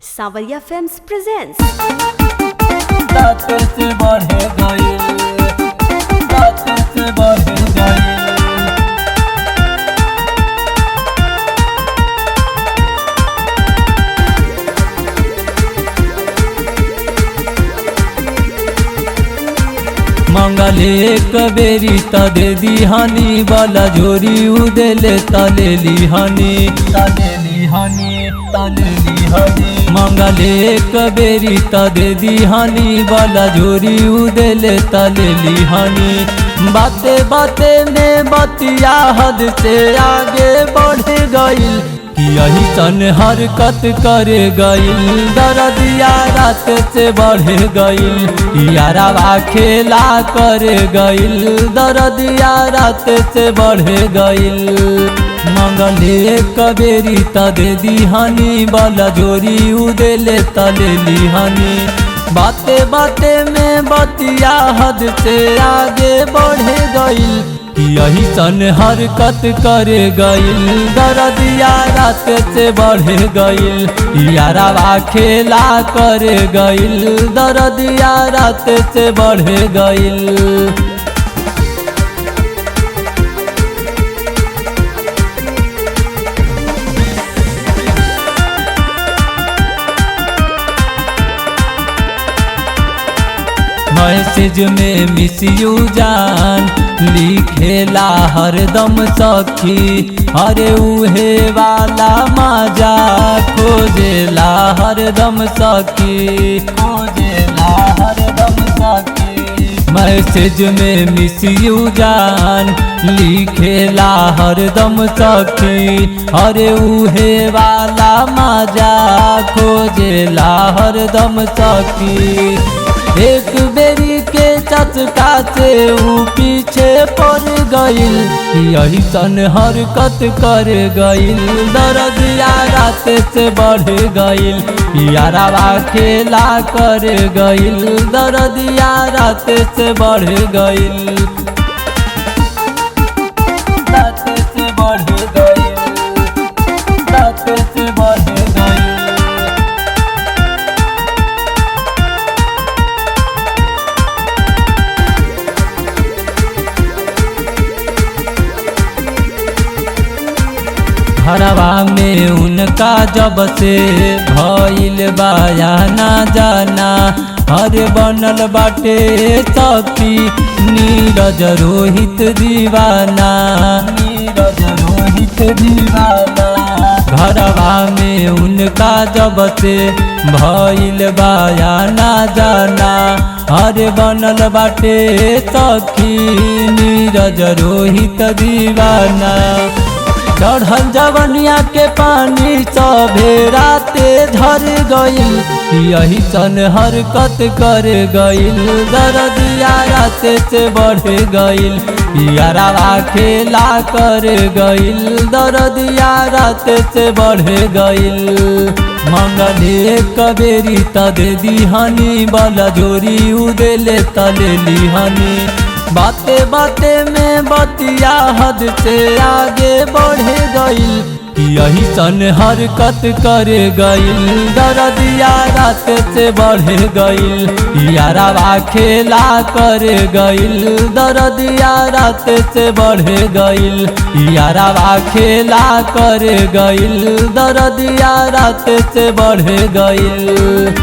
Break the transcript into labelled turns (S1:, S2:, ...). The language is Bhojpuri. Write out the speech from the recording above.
S1: Savaria Films presents
S2: रात से बढ़ गई, रात से बढ़ गई। मंगले कबेरी तदे दिहानी वाला जोरी उदेले तलेली हनी, तलेली हनी, तलेली हनी। मंगले कबेरी तदे दिहानी वाला जोरी उदेले तलेली हनी। बाते बाते में बतिया हद से आगे बढ़ गई, यही सन हरकत करे गईल। दर्दिया रात से बढ़ गईल, यारावा खेला करे गईल। दर्दिया रात से बढ़ गईल। मंगले कबेरी तदे दिहानी वाला जोरी उदेले तलेली हनी। बाते बाते में बतिया हद से आगे बढ़ गईल, यही सन हरकत करे गईल। दर्दिया रात से बढ़ गईल, यारावा खेला करे गईल। दर्दिया रात से बढ़ गईल। मैसेज में मिस यू जान लिखेला हरदम सखी। अरे उहे वाला मजा खोजेला हरदम सखी, खोजेला हरदम सखी। मैसेज में मिस यू जान लिखेला हरदम सखी। अरे उहे वाला मजा खोजेला हरदम सखी। एक बेरी के चचका से ऊ पीछे पड़ गईल, यही सन हरकत कर गईल। दर्दिया रात से बढ़ गईल, यारावा खेला कर गईल। दर्दिया रात से बढ़ गईल, रात से बढ़ गईल, रात से बढ़ गईल। घरवा में उनका जब से भइल बाया ना जाना। हर बनल बाटे सखी नीरज रोहित दीवाना, नीरज रोहित दीवाना। घरवा में उनका जब से भइल बाया ना जाना। हर बनल बाटे सखी नीरज रोहित दीवाना। चढ़ल जवनिया के पानी सभे राते झर गईल, यही सन हरकत कर गईल। दर्दिया रात से बढ़ गईल, यारावा खेला कर गईल। दर्दिया रात से बढ़ गईल। मंगले कबेरी तदे दिहानी वाला जोरी उदेले तलेली हनी। बाते बाते में बतिया हद से आगे बढ़ गईल, यही सन हरकत करे गईल। दर्दिया रात से बढ़ गईल, यारावा खेला करे गईल। दर्दिया रात से बढ़ गईल, यारावा खेला करे गईल। दर्दिया रात से बढ़ गईल।